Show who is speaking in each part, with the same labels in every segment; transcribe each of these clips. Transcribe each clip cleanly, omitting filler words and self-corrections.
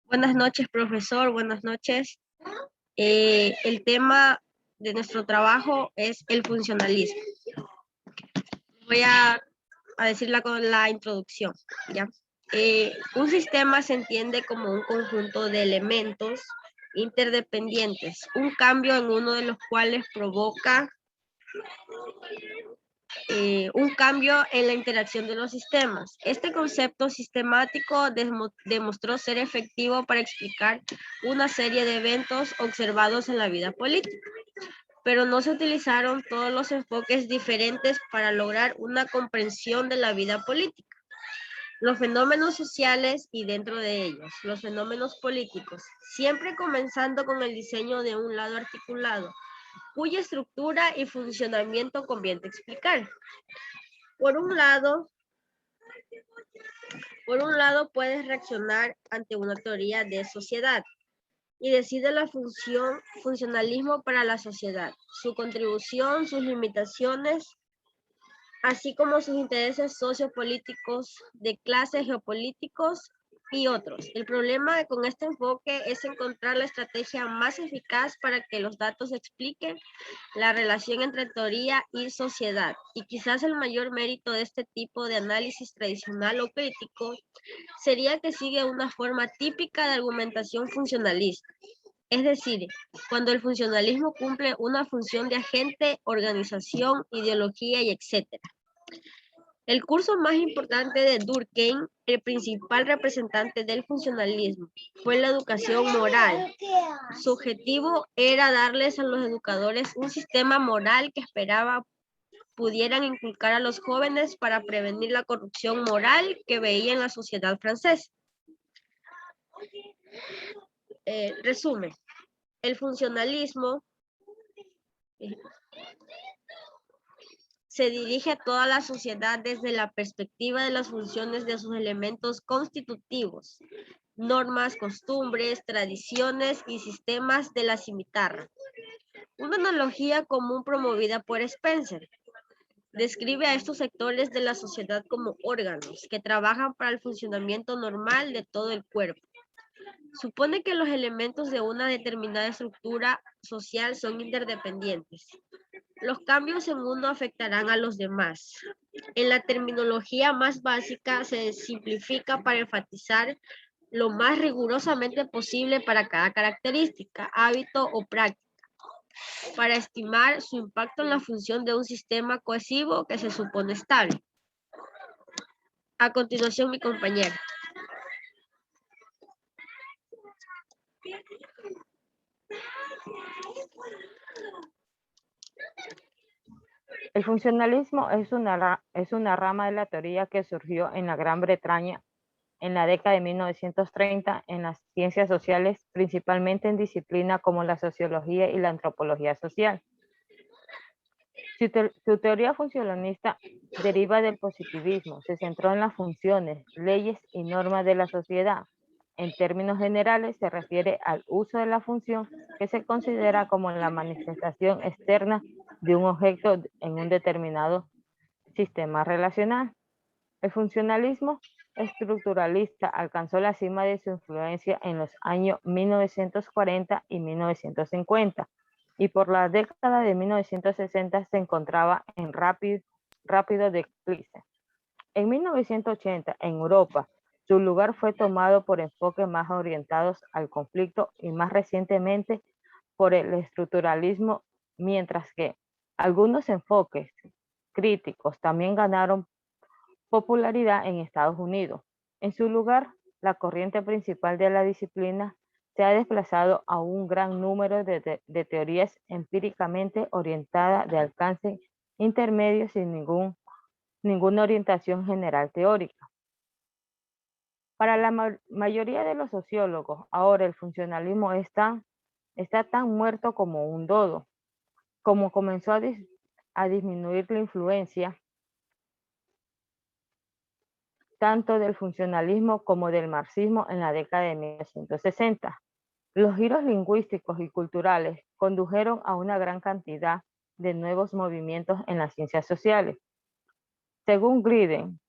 Speaker 1: Buenas noches, profesor. Buenas noches. El tema de nuestro trabajo es el funcionalismo. Voy a decirla con la introducción, ¿ya? Un sistema se entiende como un conjunto de elementos interdependientes, un cambio en uno de los cuales provoca un cambio en la interacción de los sistemas. Este concepto sistemático demostró ser efectivo para explicar una serie de eventos observados en la vida política, pero no se utilizaron todos los enfoques diferentes para lograr una comprensión de la vida política. Los fenómenos sociales y dentro de ellos, los fenómenos políticos, siempre comenzando con el diseño de un lado articulado, cuya estructura y funcionamiento conviene explicar. Por un lado, puedes reaccionar ante una teoría de sociedad y decide la funcionalismo para la sociedad, su contribución, sus limitaciones, así como sus intereses sociopolíticos, de clase, geopolíticos y otros. El problema con este enfoque es encontrar la estrategia más eficaz para que los datos expliquen la relación entre teoría y sociedad. Y quizás el mayor mérito de este tipo de análisis tradicional o crítico sería que sigue una forma típica de argumentación funcionalista. Es decir, cuando el funcionalismo cumple una función de agente, organización, ideología y etcétera. El curso más importante de Durkheim, el principal representante del funcionalismo, fue la educación moral. Su objetivo era darles a los educadores un sistema moral que esperaba pudieran inculcar a los jóvenes para prevenir la corrupción moral que veía en la sociedad francesa. Resumen, el funcionalismo se dirige a toda la sociedad desde la perspectiva de las funciones de sus elementos constitutivos, normas, costumbres, tradiciones y sistemas de la cimitarra. Una analogía común promovida por Spencer describe a estos sectores de la sociedad como órganos que trabajan para el funcionamiento normal de todo el cuerpo. Supone que los elementos de una determinada estructura social son interdependientes. Los cambios en uno afectarán a los demás. En la terminología más básica se simplifica para enfatizar lo más rigurosamente posible para cada característica, hábito o práctica, para estimar su impacto en la función de un sistema cohesivo que se supone estable. A continuación, mi compañero.
Speaker 2: El funcionalismo es una rama de la teoría que surgió en la Gran Bretaña en la década de 1930 en las ciencias sociales, principalmente en disciplinas como la sociología y la antropología social. Su teoría funcionalista deriva del positivismo, se centró en las funciones, leyes y normas de la sociedad. En términos generales, se refiere al uso de la función que se considera como la manifestación externa de un objeto en un determinado sistema relacional. El funcionalismo estructuralista alcanzó la cima de su influencia en los años 1940 y 1950 y por la década de 1960 se encontraba en rápido declive. En 1980, en Europa, su lugar fue tomado por enfoques más orientados al conflicto y más recientemente por el estructuralismo, mientras que algunos enfoques críticos también ganaron popularidad en Estados Unidos. En su lugar, la corriente principal de la disciplina se ha desplazado a un gran número de teorías empíricamente orientadas de alcance intermedio sin ninguna orientación general teórica. Para la mayoría de los sociólogos, ahora el funcionalismo está tan muerto como un dodo. Como comenzó a disminuir la influencia tanto del funcionalismo como del marxismo en la década de 1960. Los giros lingüísticos y culturales condujeron a una gran cantidad de nuevos movimientos en las ciencias sociales. Según Griden,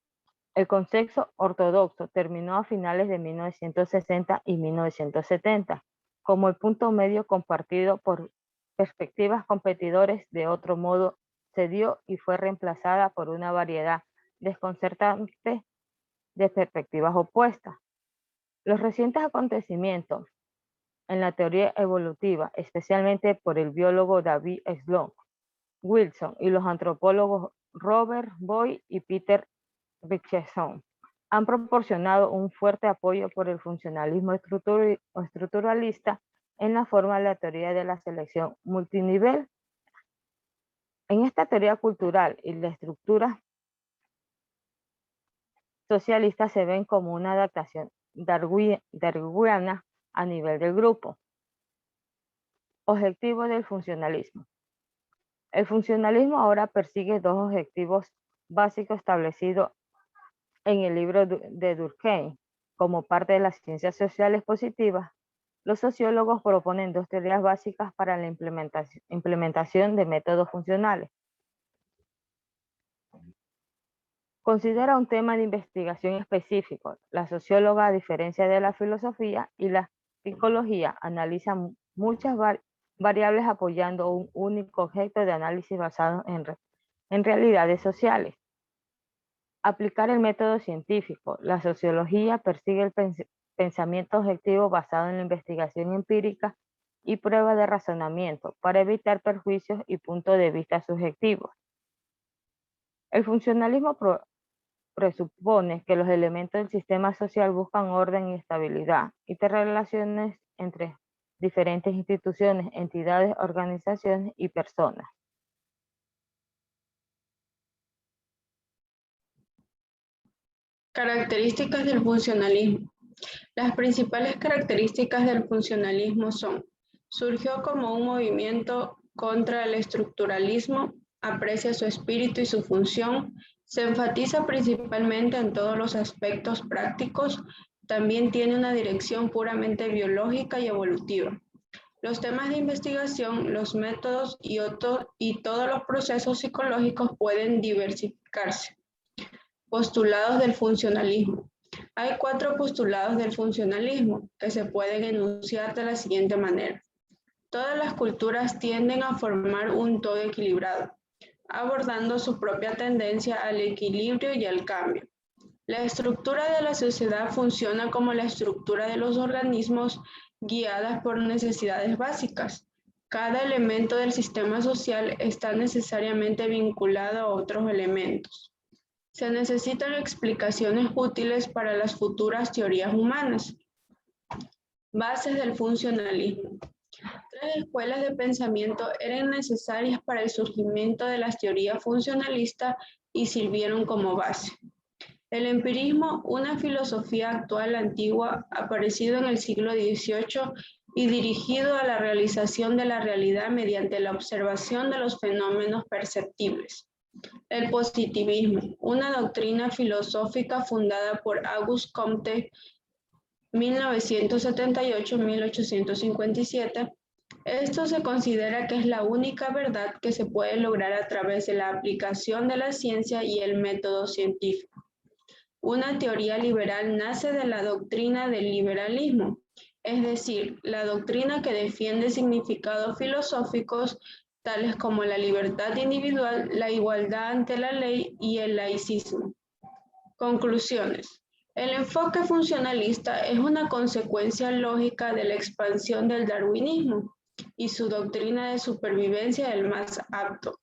Speaker 2: El consenso ortodoxo terminó a finales de 1960 y 1970 como el punto medio compartido por perspectivas competidores. De otro modo, se dio y fue reemplazada por una variedad desconcertante de perspectivas opuestas. Los recientes acontecimientos en la teoría evolutiva, especialmente por el biólogo David Sloan Wilson y los antropólogos Robert Boyd y Peter Richardson, han proporcionado un fuerte apoyo por el funcionalismo estructuralista en la forma de la teoría de la selección multinivel. En esta teoría cultural y la estructura socialista se ven como una adaptación darwiniana a nivel del grupo. Objetivo del funcionalismo. El funcionalismo ahora persigue dos objetivos básicos establecidos en el libro de Durkheim. Como parte de las ciencias sociales positivas, los sociólogos proponen dos teorías básicas para la implementación de métodos funcionales. Considera un tema de investigación específico. La socióloga, a diferencia de la filosofía y la psicología, analiza muchas variables apoyando un único objeto de análisis basado en realidades sociales. Aplicar el método científico. La sociología persigue el pensamiento objetivo basado en la investigación empírica y prueba de razonamiento para evitar perjuicios y puntos de vista subjetivos. El funcionalismo presupone que los elementos del sistema social buscan orden y estabilidad, interrelaciones entre diferentes instituciones, entidades, organizaciones y personas.
Speaker 3: Características del funcionalismo. Las principales características del funcionalismo son: surgió como un movimiento contra el estructuralismo, aprecia su espíritu y su función, se enfatiza principalmente en todos los aspectos prácticos, también tiene una dirección puramente biológica y evolutiva. Los temas de investigación, los métodos y todos los procesos psicológicos pueden diversificarse. Postulados del funcionalismo. Hay 4 postulados del funcionalismo que se pueden enunciar de la siguiente manera. Todas las culturas tienden a formar un todo equilibrado, abordando su propia tendencia al equilibrio y al cambio. La estructura de la sociedad funciona como la estructura de los organismos, guiadas por necesidades básicas. Cada elemento del sistema social está necesariamente vinculado a otros elementos. Se necesitan explicaciones útiles para las futuras teorías humanas. Bases del funcionalismo. 3 escuelas de pensamiento eran necesarias para el surgimiento de las teorías funcionalistas y sirvieron como base. El empirismo, una filosofía actual antigua, aparecido en el siglo XVIII y dirigido a la realización de la realidad mediante la observación de los fenómenos perceptibles. El positivismo, una doctrina filosófica fundada por Auguste Comte, 1978-1857. Esto se considera que es la única verdad que se puede lograr a través de la aplicación de la ciencia y el método científico. Una teoría liberal nace de la doctrina del liberalismo, es decir, la doctrina que defiende significados filosóficos tales como la libertad individual, la igualdad ante la ley y el laicismo. Conclusiones. El enfoque funcionalista es una consecuencia lógica de la expansión del darwinismo y su doctrina de supervivencia del más apto.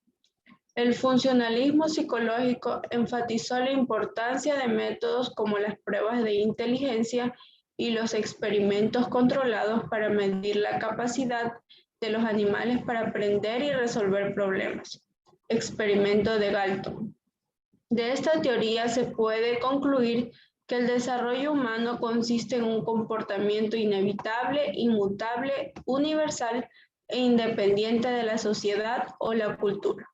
Speaker 3: El funcionalismo psicológico enfatizó la importancia de métodos como las pruebas de inteligencia y los experimentos controlados para medir la capacidad de los animales para aprender y resolver problemas. Experimento de Galton. De esta teoría se puede concluir que el desarrollo humano consiste en un comportamiento inevitable, inmutable, universal e independiente de la sociedad o la cultura.